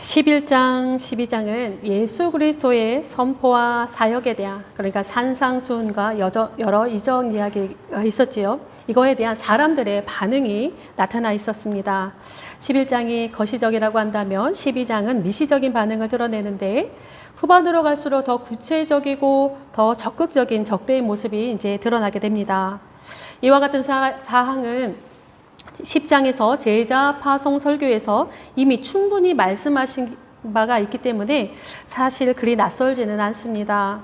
11장, 12장은 예수 그리스도의 선포와 사역에 대한, 그러니까 산상수훈과 여러 이적 이야기가 있었지요. 이거에 대한 사람들의 반응이 나타나 있었습니다. 11장이 거시적이라고 한다면 12장은 미시적인 반응을 드러내는데, 후반으로 갈수록 더 구체적이고 더 적극적인 적대의 모습이 이제 드러나게 됩니다. 이와 같은 사항은 10장에서 제자 파송 설교에서 이미 충분히 말씀하신 바가 있기 때문에 사실 그리 낯설지는 않습니다.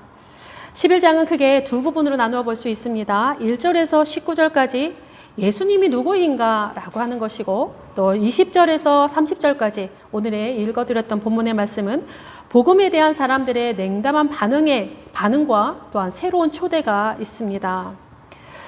11장은 크게 두 부분으로 나누어 볼 수 있습니다. 1절에서 19절까지 예수님이 누구인가 라고 하는 것이고, 또 20절에서 30절까지 오늘의 읽어드렸던 본문의 말씀은 복음에 대한 사람들의 냉담한 반응과 또한 새로운 초대가 있습니다.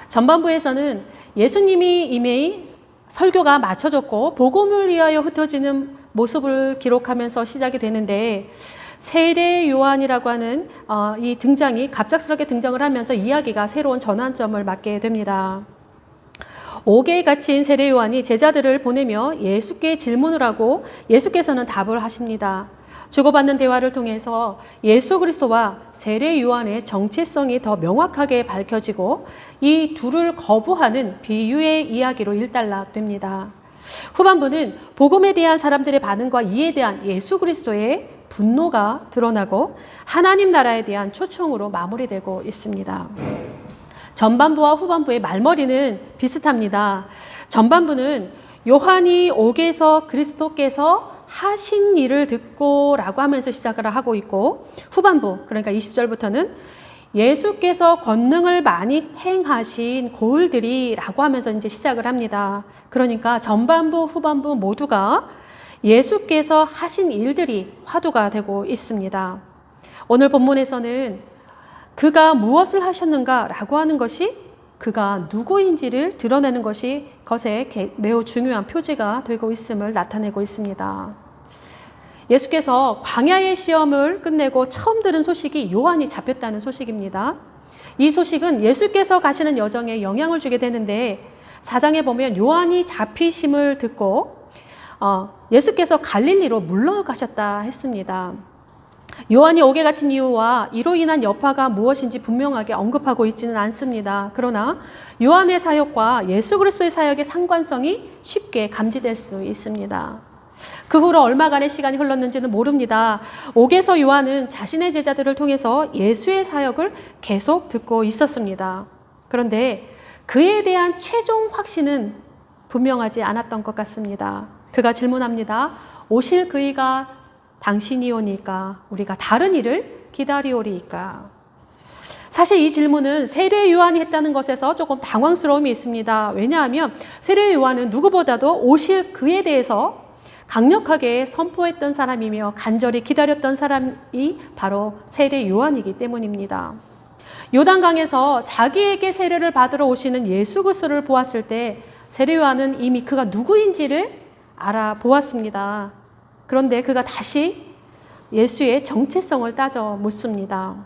전반부에서는 예수님이 이미 설교가 마쳐졌고 복음을 위하여 흩어지는 모습을 기록하면서 시작이 되는데, 세례 요한이라고 하는 이 등장이 갑작스럽게 등장을 하면서 이야기가 새로운 전환점을 맞게 됩니다. 옥에 갇힌 세례 요한이 제자들을 보내며 예수께 질문을 하고 예수께서는 답을 하십니다. 주고받는 대화를 통해서 예수 그리스도와 세례 요한의 정체성이 더 명확하게 밝혀지고 이 둘을 거부하는 비유의 이야기로 일단락됩니다. 후반부는 복음에 대한 사람들의 반응과 이에 대한 예수 그리스도의 분노가 드러나고 하나님 나라에 대한 초청으로 마무리되고 있습니다. 전반부와 후반부의 말머리는 비슷합니다. 전반부는 요한이 옥에서 그리스도께서 하신 일을 듣고 라고 하면서 시작을 하고 있고, 후반부 그러니까 20절부터는 예수께서 권능을 많이 행하신 고을들이 라고 하면서 이제 시작을 합니다. 그러니까 전반부 후반부 모두가 예수께서 하신 일들이 화두가 되고 있습니다. 오늘 본문에서는 그가 무엇을 하셨는가 라고 하는 것이 그가 누구인지를 드러내는 것이 것에 매우 중요한 표지가 되고 있음을 나타내고 있습니다. 예수께서 광야의 시험을 끝내고 처음 들은 소식이 요한이 잡혔다는 소식입니다. 이 소식은 예수께서 가시는 여정에 영향을 주게 되는데, 4장에 보면 요한이 잡히심을 듣고 예수께서 갈릴리로 물러가셨다 했습니다. 요한이 옥에 갇힌 이유와 이로 인한 여파가 무엇인지 분명하게 언급하고 있지는 않습니다. 그러나 요한의 사역과 예수 그리스도의 사역의 상관성이 쉽게 감지될 수 있습니다. 그 후로 얼마간의 시간이 흘렀는지는 모릅니다. 옥에서 요한은 자신의 제자들을 통해서 예수의 사역을 계속 듣고 있었습니다. 그런데 그에 대한 최종 확신은 분명하지 않았던 것 같습니다. 그가 질문합니다. 오실 그이가 당신이오니까 우리가 다른 일을 기다리오리이까. 사실 이 질문은 세례 요한이 했다는 것에서 조금 당황스러움이 있습니다. 왜냐하면 세례 요한은 누구보다도 오실 그에 대해서 강력하게 선포했던 사람이며 간절히 기다렸던 사람이 바로 세례 요한이기 때문입니다. 요단강에서 자기에게 세례를 받으러 오시는 예수 그리스도를 보았을 때 세례 요한은 이미 그가 누구인지를 알아보았습니다. 그런데 그가 다시 예수의 정체성을 따져 묻습니다.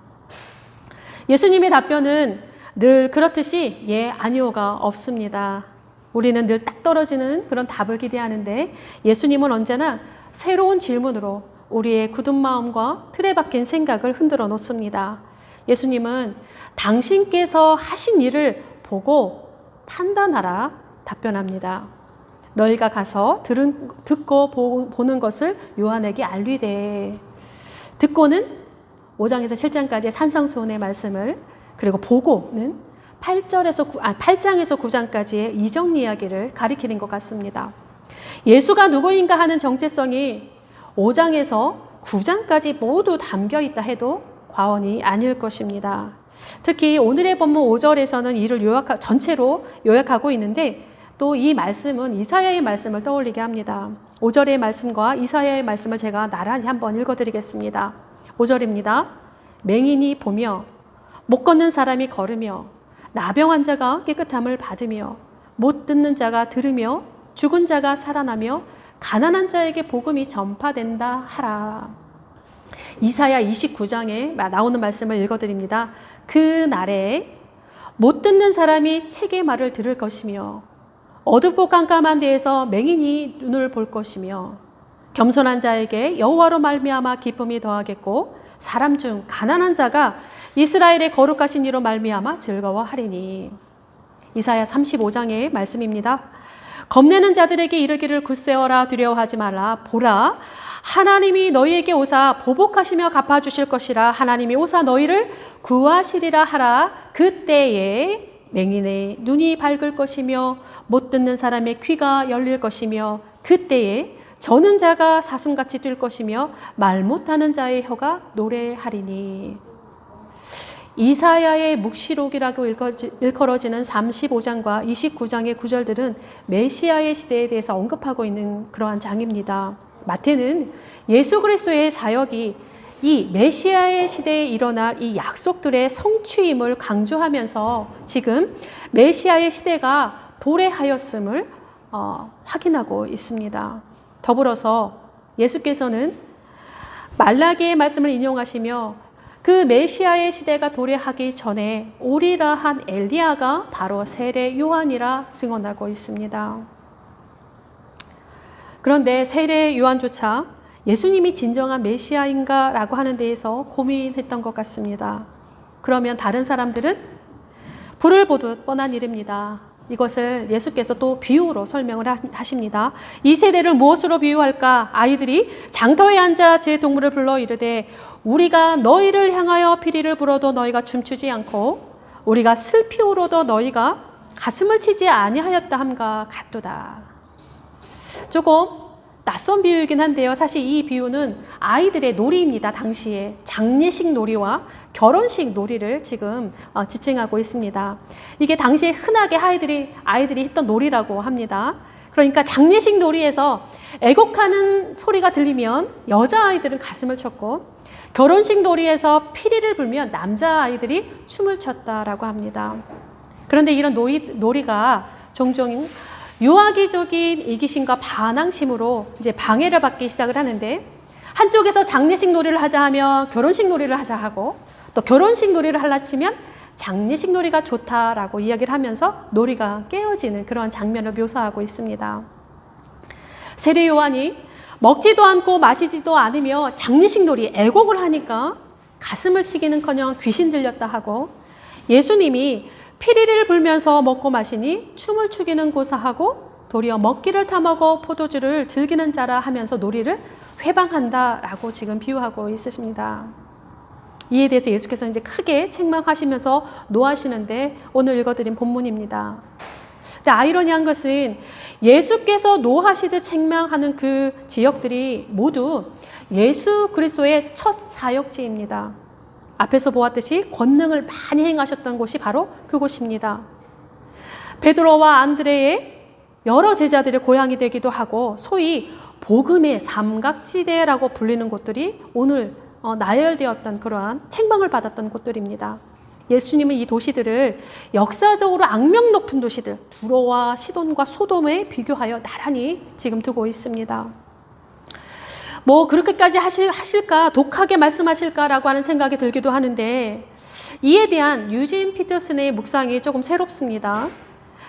예수님의 답변은 늘 그렇듯이 예, 아니오가 없습니다. 우리는 늘 딱 떨어지는 그런 답을 기대하는데, 예수님은 언제나 새로운 질문으로 우리의 굳은 마음과 틀에 박힌 생각을 흔들어 놓습니다. 예수님은 당신께서 하신 일을 보고 판단하라 답변합니다. 너희가 가서 듣고 보는 것을 요한에게 알리되. 듣고는 5장에서 7장까지의 산상수훈의 말씀을, 그리고 보고는 8장에서 9장까지의 이적 이야기를 가리키는 것 같습니다. 예수가 누구인가 하는 정체성이 5장에서 9장까지 모두 담겨 있다 해도 과언이 아닐 것입니다. 특히 오늘의 본문 5절에서는 이를 전체로 요약하고 있는데, 또 이 말씀은 이사야의 말씀을 떠올리게 합니다. 5절의 말씀과 이사야의 말씀을 제가 나란히 한번 읽어드리겠습니다. 5절입니다. 맹인이 보며 못 걷는 사람이 걸으며 나병 환자가 깨끗함을 받으며 못 듣는 자가 들으며 죽은 자가 살아나며 가난한 자에게 복음이 전파된다 하라. 이사야 29장에 나오는 말씀을 읽어드립니다. 그 날에 못 듣는 사람이 책의 말을 들을 것이며 어둡고 깜깜한 데에서 맹인이 눈을 볼 것이며 겸손한 자에게 여호와로 말미암아 기쁨이 더하겠고 사람 중 가난한 자가 이스라엘의 거룩하신 이로 말미암아 즐거워하리니. 이사야 35장의 말씀입니다. 겁내는 자들에게 이르기를 굳세어라 두려워하지 말라. 보라, 하나님이 너희에게 오사 보복하시며 갚아주실 것이라. 하나님이 오사 너희를 구하시리라 하라. 그때에 맹인의 눈이 밝을 것이며 못 듣는 사람의 귀가 열릴 것이며 그때에 저는 자가 사슴같이 뛸 것이며 말 못하는 자의 혀가 노래하리니. 이사야의 묵시록이라고 일컬어지는 35장과 29장의 구절들은 메시아의 시대에 대해서 언급하고 있는 그러한 장입니다. 마태는 예수 그리스도의 사역이 이 메시아의 시대에 일어날 이 약속들의 성취임을 강조하면서 지금 메시아의 시대가 도래하였음을 확인하고 있습니다. 더불어서 예수께서는 말라기의 말씀을 인용하시며 그 메시아의 시대가 도래하기 전에 오리라 한 엘리야가 바로 세례 요한이라 증언하고 있습니다. 그런데 세례 요한조차 예수님이 진정한 메시아인가 라고 하는 데에서 고민했던 것 같습니다. 그러면 다른 사람들은 불을 보듯 뻔한 일입니다. 이것을 예수께서 또 비유로 설명을 하십니다. 이 세대를 무엇으로 비유할까? 아이들이 장터에 앉아 제 동물을 불러 이르되 우리가 너희를 향하여 피리를 불어도 너희가 춤추지 않고 우리가 슬피 울어도 너희가 가슴을 치지 아니하였다 함과 같도다. 조금 낯선 비유이긴 한데요. 사실 이 비유는 아이들의 놀이입니다. 당시에 장례식 놀이와 결혼식 놀이를 지금 지칭하고 있습니다. 이게 당시에 흔하게 아이들이 했던 놀이라고 합니다. 그러니까 장례식 놀이에서 애곡하는 소리가 들리면 여자아이들은 가슴을 쳤고 결혼식 놀이에서 피리를 불면 남자아이들이 춤을 췄다라고 합니다. 그런데 이런 놀이가 종종 유아기적인 이기심과 반항심으로 이제 방해를 받기 시작을 하는데 한쪽에서 장례식 놀이를 하자 하면 결혼식 놀이를 하자 하고 또 결혼식 놀이를 하려 치면 장례식 놀이가 좋다라고 이야기를 하면서 놀이가 깨어지는 그런 장면을 묘사하고 있습니다. 세례 요한이 먹지도 않고 마시지도 않으며 장례식 놀이 애곡을 하니까 가슴을 치기는커녕 귀신 들렸다 하고 예수님이 피리를 불면서 먹고 마시니 춤을 추기는 고사하고 도리어 먹기를 탐하고 포도주를 즐기는 자라 하면서 놀이를 회방한다라고 지금 비유하고 있으십니다. 이에 대해서 예수께서 이제 크게 책망하시면서 노하시는데 오늘 읽어드린 본문입니다. 근데 아이러니한 것은 예수께서 노하시듯 책망하는 그 지역들이 모두 예수 그리스도의 첫 사역지입니다. 앞에서 보았듯이 권능을 많이 행하셨던 곳이 바로 그곳입니다. 베드로와 안드레의 여러 제자들의 고향이 되기도 하고 소위 복음의 삼각지대라고 불리는 곳들이 오늘 나열되었던 그러한 책망을 받았던 곳들입니다. 예수님은 이 도시들을 역사적으로 악명 높은 도시들 두로와 시돈과 소돔에 비교하여 나란히 지금 두고 있습니다. 뭐 그렇게까지 하실까 독하게 말씀하실까라고 하는 생각이 들기도 하는데 이에 대한 유진 피터슨의 묵상이 조금 새롭습니다.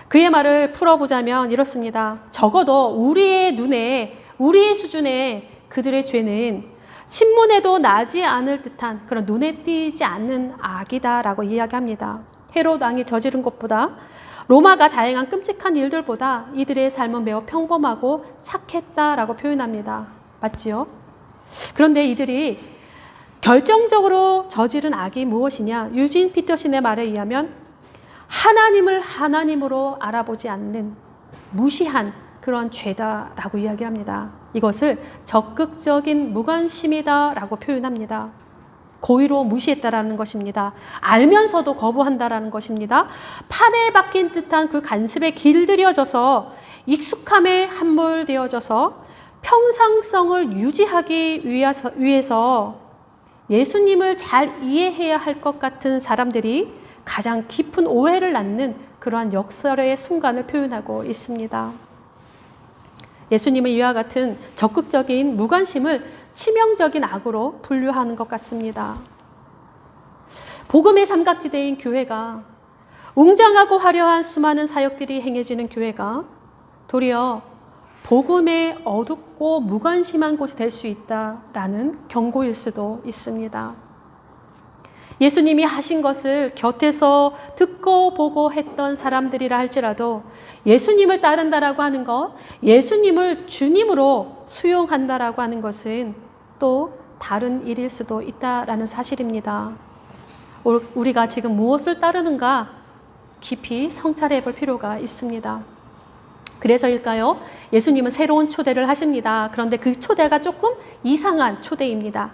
그의 말을 풀어보자면 이렇습니다. 적어도 우리의 눈에 우리의 수준에 그들의 죄는 신문에도 나지 않을 듯한 그런 눈에 띄지 않는 악이다라고 이야기합니다. 헤롯 왕이 저지른 것보다 로마가 자행한 끔찍한 일들보다 이들의 삶은 매우 평범하고 착했다라고 표현합니다. 맞지요? 그런데 이들이 결정적으로 저지른 악이 무엇이냐? 유진 피터슨의 말에 의하면 하나님을 하나님으로 알아보지 않는 무시한 그런 죄다라고 이야기합니다. 이것을 적극적인 무관심이다라고 표현합니다. 고의로 무시했다라는 것입니다. 알면서도 거부한다라는 것입니다. 판에 박힌 듯한 그 간섭에 길들여져서 익숙함에 함몰되어져서 평상성을 유지하기 위해서 예수님을 잘 이해해야 할 것 같은 사람들이 가장 깊은 오해를 낳는 그러한 역설의 순간을 표현하고 있습니다. 예수님은 이와 같은 적극적인 무관심을 치명적인 악으로 분류하는 것 같습니다. 복음의 삼각지대인 교회가 웅장하고 화려한 수많은 사역들이 행해지는 교회가 도리어 복음에 어둡고 무관심한 곳이 될 수 있다라는 경고일 수도 있습니다. 예수님이 하신 것을 곁에서 듣고 보고 했던 사람들이라 할지라도 예수님을 따른다라고 하는 것, 예수님을 주님으로 수용한다라고 하는 것은 또 다른 일일 수도 있다라는 사실입니다. 우리가 지금 무엇을 따르는가 깊이 성찰해 볼 필요가 있습니다. 그래서일까요? 예수님은 새로운 초대를 하십니다. 그런데 그 초대가 조금 이상한 초대입니다.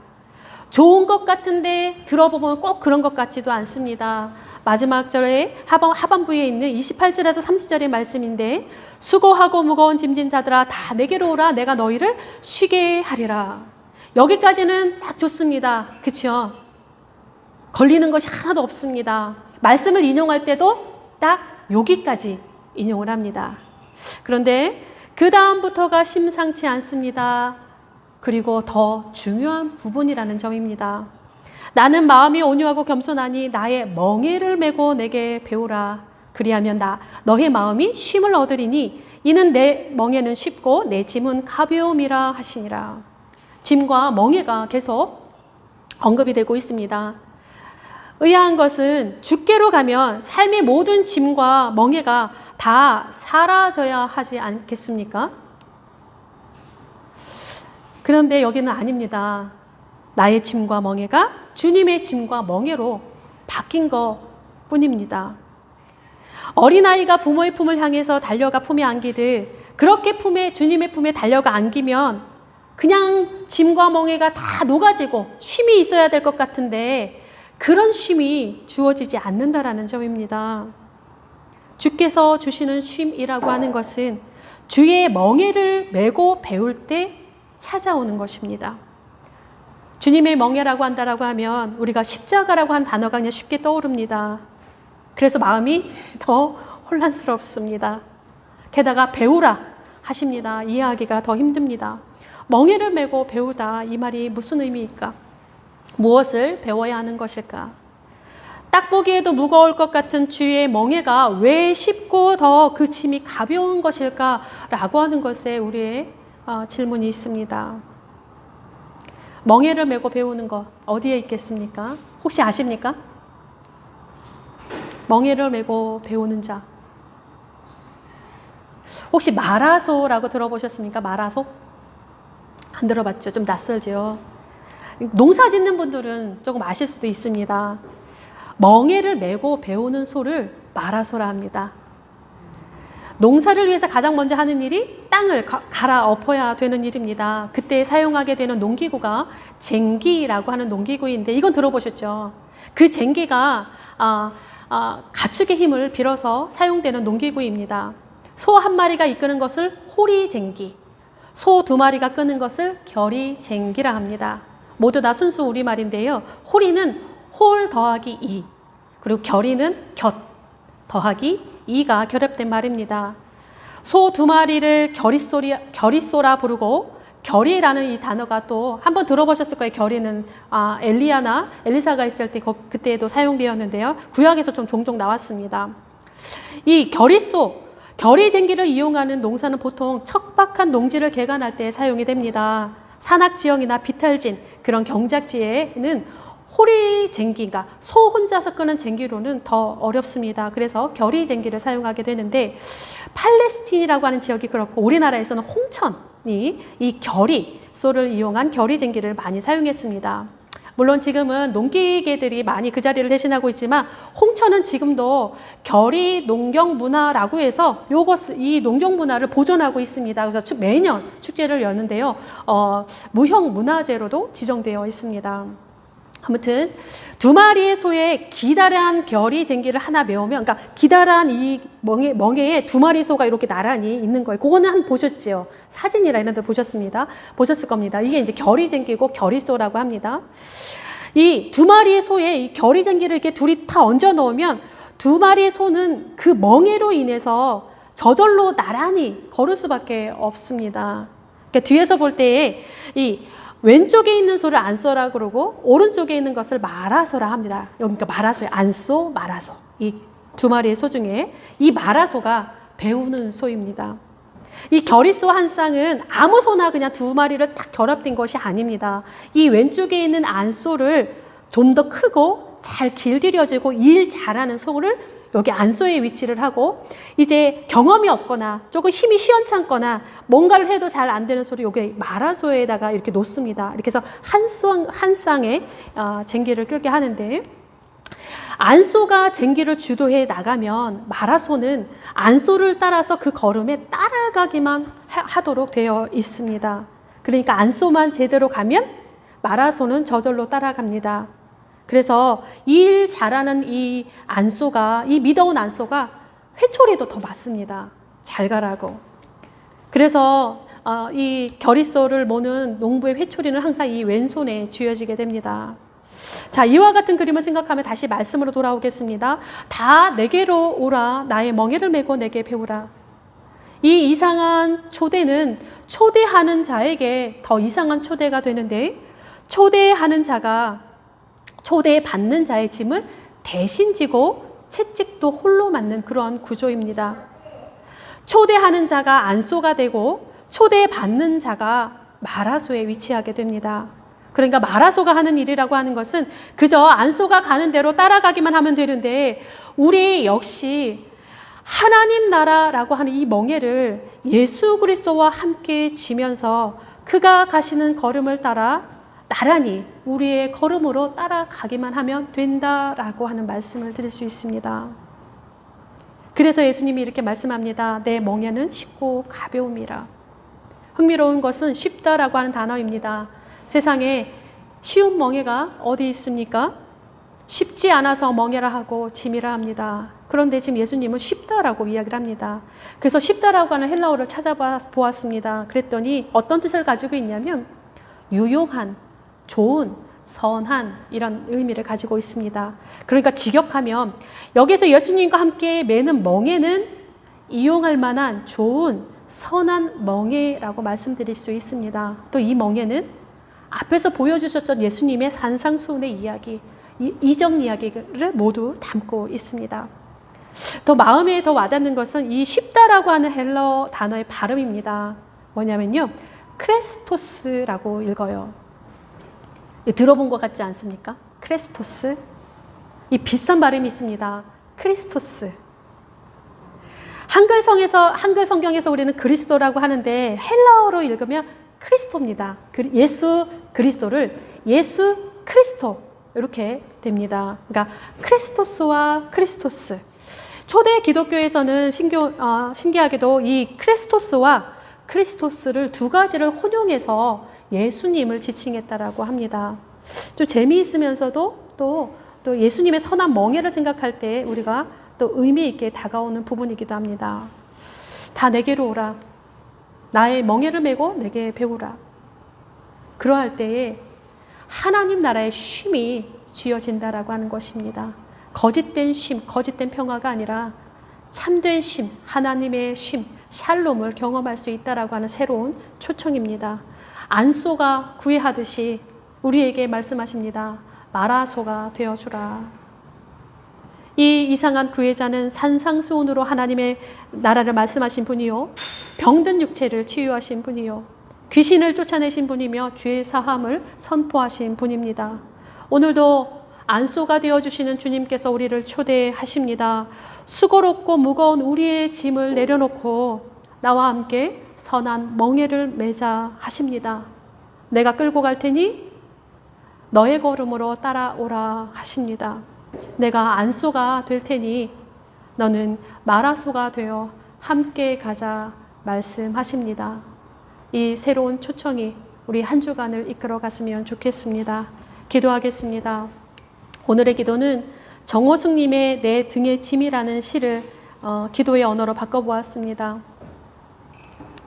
좋은 것 같은데 들어보면 꼭 그런 것 같지도 않습니다. 마지막 절에 하반부에 있는 28절에서 30절의 말씀인데 수고하고 무거운 짐진 자들아 다 내게로 오라 내가 너희를 쉬게 하리라. 여기까지는 딱 좋습니다. 그렇죠? 걸리는 것이 하나도 없습니다. 말씀을 인용할 때도 딱 여기까지 인용을 합니다. 그런데 그 다음부터가 심상치 않습니다. 그리고 더 중요한 부분이라는 점입니다. 나는 마음이 온유하고 겸손하니 나의 멍에를 메고 내게 배우라. 그리하면 너의 마음이 쉼을 얻으리니 이는 내 멍에는 쉽고 내 짐은 가벼움이라 하시니라. 짐과 멍에가 계속 언급이 되고 있습니다. 의아한 것은 주께로 가면 삶의 모든 짐과 멍에가 다 사라져야 하지 않겠습니까? 그런데 여기는 아닙니다. 나의 짐과 멍에가 주님의 짐과 멍에로 바뀐 것 뿐입니다. 어린아이가 부모의 품을 향해서 달려가 품에 안기듯 그렇게 주님의 품에 달려가 안기면 그냥 짐과 멍에가 다 녹아지고 쉼이 있어야 될 것 같은데 그런 쉼이 주어지지 않는다라는 점입니다. 주께서 주시는 쉼이라고 하는 것은 주의 멍에를 메고 배울 때 찾아오는 것입니다. 주님의 멍에라고 한다라고 하면 우리가 십자가라고 한 단어가 그냥 쉽게 떠오릅니다. 그래서 마음이 더 혼란스럽습니다. 게다가 배우라 하십니다. 이해하기가 더 힘듭니다. 멍에를 메고 배우다 이 말이 무슨 의미일까? 무엇을 배워야 하는 것일까? 딱 보기에도 무거울 것 같은 주의 멍에가 왜 쉽고 더 그 짐이 가벼운 것일까라고 하는 것에 우리의 질문이 있습니다. 멍에를 메고 배우는 것 어디에 있겠습니까? 혹시 아십니까? 멍에를 메고 배우는 자. 혹시 마라소라고 들어보셨습니까? 마라소? 안 들어봤죠? 좀 낯설죠? 농사 짓는 분들은 조금 아실 수도 있습니다. 멍에를 메고 배우는 소를 마라소라 합니다. 농사를 위해서 가장 먼저 하는 일이 땅을 갈아엎어야 되는 일입니다. 그때 사용하게 되는 농기구가 쟁기라고 하는 농기구인데 이건 들어보셨죠? 그 쟁기가 가축의 힘을 빌어서 사용되는 농기구입니다. 소 한 마리가 이끄는 것을 호리쟁기, 소 두 마리가 끄는 것을 겨리쟁기라 합니다. 모두 다 순수 우리말인데요. 호리는 홀 더하기 이, 그리고 겨리는 곁 더하기 이가 결합된 말입니다. 소 두 마리를 겨리소라 부르고 겨리라는 이 단어가 또 한번 들어보셨을 거예요. 겨리는 엘리야나 엘리사가 있을 때 그때에도 사용되었는데요. 구약에서 좀 종종 나왔습니다. 이 겨리쟁기를 이용하는 농사는 보통 척박한 농지를 개간할 때 사용이 됩니다. 산악지형이나 비탈진 그런 경작지에는 호리쟁기가 소 혼자서 끄는 쟁기로는 더 어렵습니다. 그래서 겨리쟁기를 사용하게 되는데 팔레스틴이라고 하는 지역이 그렇고 우리나라에서는 홍천이 이 겨리소를 이용한 겨리쟁기를 많이 사용했습니다. 물론 지금은 농기계들이 많이 그 자리를 대신하고 있지만 홍천은 지금도 겨리 농경 문화라고 해서 이 농경 문화를 보존하고 있습니다. 그래서 매년 축제를 여는데요. 무형 문화재로도 지정되어 있습니다. 아무튼 두 마리의 소에 기다란 겨리쟁기를 하나 메우면, 그러니까 기다란 이 멍에에 두 마리 소가 이렇게 나란히 있는 거예요. 그거는 한번 보셨죠? 사진이나 이런 데 보셨을 겁니다. 이게 이제 겨리쟁기고 겨리소라고 합니다. 이 두 마리의 소에 이 겨리쟁기를 이렇게 둘이 다 얹어 놓으면 두 마리의 소는 그 멍에로 인해서 저절로 나란히 걸을 수밖에 없습니다. 그러니까 뒤에서 볼 때에 이 왼쪽에 있는 소를 안소라 그러고 오른쪽에 있는 것을 마라소라 합니다. 그러니까 마라소에 안소, 마라소. 이 두 마리의 소 중에 이 마라소가 배우는 소입니다. 이 겨리소 한 쌍은 아무 소나 그냥 두 마리를 딱 결합된 것이 아닙니다. 이 왼쪽에 있는 안소를 좀 더 크고 잘 길들여지고 일 잘하는 소를 여기 안소에 위치를 하고, 이제 경험이 없거나 조금 힘이 시원찮거나 뭔가를 해도 잘 안 되는 소를 여기 마라소에다가 이렇게 놓습니다. 이렇게 해서 한 쌍에 쟁기를 끌게 하는데, 안소가 쟁기를 주도해 나가면 마라소는 안소를 따라서 그 걸음에 따라가기만 하도록 되어 있습니다. 그러니까 안소만 제대로 가면 마라소는 저절로 따라갑니다. 그래서 일 잘하는 이 안소가, 이 미더운 안소가 회초리도 더 맞습니다. 잘 가라고. 그래서 이 겨리소를 모는 농부의 회초리는 항상 이 왼손에 쥐어지게 됩니다. 자, 이와 같은 그림을 생각하면 다시 말씀으로 돌아오겠습니다. 다 내게로 오라. 나의 멍에를 메고 내게 배우라. 이 이상한 초대는 초대하는 자에게 더 이상한 초대가 되는데, 초대하는 자가 초대받는 자의 짐을 대신 지고 채찍도 홀로 맞는 그런 구조입니다. 초대하는 자가 안소가 되고 초대받는 자가 마라소에 위치하게 됩니다. 그러니까 마라소가 하는 일이라고 하는 것은 그저 안소가 가는 대로 따라가기만 하면 되는데, 우리 역시 하나님 나라라고 하는 이 멍에를 예수 그리스도와 함께 지면서 그가 가시는 걸음을 따라 나란히 우리의 걸음으로 따라가기만 하면 된다라고 하는 말씀을 드릴 수 있습니다. 그래서 예수님이 이렇게 말씀합니다. 내 멍에는 쉽고 가벼움이라. 흥미로운 것은 쉽다라고 하는 단어입니다. 세상에 쉬운 멍에가 어디 있습니까? 쉽지 않아서 멍에라 하고 짐이라 합니다. 그런데 지금 예수님은 쉽다라고 이야기를 합니다. 그래서 쉽다라고 하는 헬라어를 찾아보았습니다. 그랬더니 어떤 뜻을 가지고 있냐면 유용한, 좋은, 선한 이런 의미를 가지고 있습니다. 그러니까 직역하면 여기서 예수님과 함께 매는 멍에는 이용할 만한 좋은, 선한 멍에라고 말씀드릴 수 있습니다. 또 이 멍에는 앞에서 보여주셨던 예수님의 산상수훈의 이야기, 이정 이야기를 모두 담고 있습니다. 더 마음에 더 와닿는 것은 이 쉽다라고 하는 헬러 단어의 발음입니다. 뭐냐면요, 크레스토스라고 읽어요. 들어본 것 같지 않습니까? 크레스토스. 이 비싼 발음이 있습니다. 크리스토스. 한글 성경에서 우리는 그리스도라고 하는데 헬라어로 읽으면 크리스토입니다. 예수 그리스도를 예수 크리스토 이렇게 됩니다. 그러니까 크리스토스와 크리스토스. 초대 기독교에서는 신기하게도 이 크리스토스와 크리스토스를 두 가지를 혼용해서 예수님을 지칭했다라고 합니다. 좀 재미있으면서도 또 예수님의 선한 멍에를 생각할 때 우리가 또 의미 있게 다가오는 부분이기도 합니다. 다 내게로 오라. 나의 멍에를 메고 내게 배우라. 그러할 때에 하나님 나라의 쉼이 쥐어진다라고 하는 것입니다. 거짓된 쉼, 거짓된 평화가 아니라 참된 쉼, 하나님의 쉼, 샬롬을 경험할 수 있다라고 하는 새로운 초청입니다. 안소가 구애하듯이 우리에게 말씀하십니다. 마라소가 되어주라. 이 이상한 구애자는 산상수훈으로 하나님의 나라를 말씀하신 분이요, 병든 육체를 치유하신 분이요, 귀신을 쫓아내신 분이며 죄 사함을 선포하신 분입니다. 오늘도 안소가 되어주시는 주님께서 우리를 초대하십니다. 수고롭고 무거운 우리의 짐을 내려놓고 나와 함께 선한 멍에를 매자 하십니다. 내가 끌고 갈 테니 너의 걸음으로 따라오라 하십니다. 내가 안소가 될 테니 너는 마라소가 되어 함께 가자 말씀하십니다. 이 새로운 초청이 우리 한 주간을 이끌어 갔으면 좋겠습니다. 기도하겠습니다. 오늘의 기도는 정호숙님의 내 등의 짐이라는 시를 기도의 언어로 바꿔보았습니다.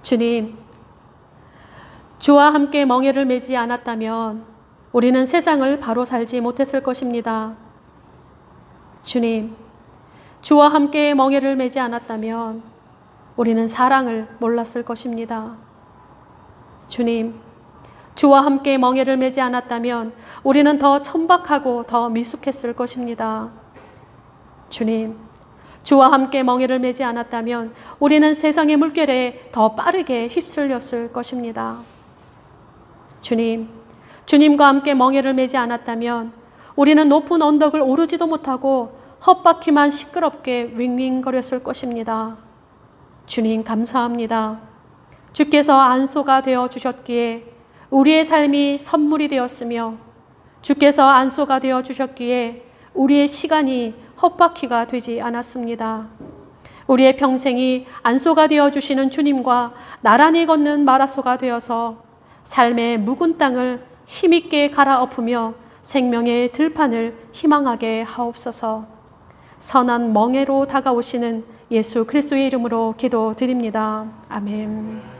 주님, 주와 함께 멍에를 매지 않았다면 우리는 세상을 바로 살지 못했을 것입니다. 주님, 주와 함께 멍에를 매지 않았다면 우리는 사랑을 몰랐을 것입니다. 주님, 주와 함께 멍에를 매지 않았다면 우리는 더 천박하고 더 미숙했을 것입니다. 주님, 주와 함께 멍에를 매지 않았다면 우리는 세상의 물결에 더 빠르게 휩쓸렸을 것입니다. 주님과 함께 멍에를 매지 않았다면 우리는 높은 언덕을 오르지도 못하고 헛바퀴만 시끄럽게 윙윙거렸을 것입니다. 주님 감사합니다. 주께서 안소가 되어 주셨기에 우리의 삶이 선물이 되었으며 주께서 안소가 되어 주셨기에 우리의 시간이 헛바퀴가 되지 않았습니다. 우리의 평생이 안소가 되어 주시는 주님과 나란히 걷는 마라소가 되어서 삶의 묵은 땅을 힘있게 갈아엎으며 생명의 들판을 희망하게 하옵소서. 선한 멍에로 다가오시는 예수 그리스도의 이름으로 기도드립니다. 아멘.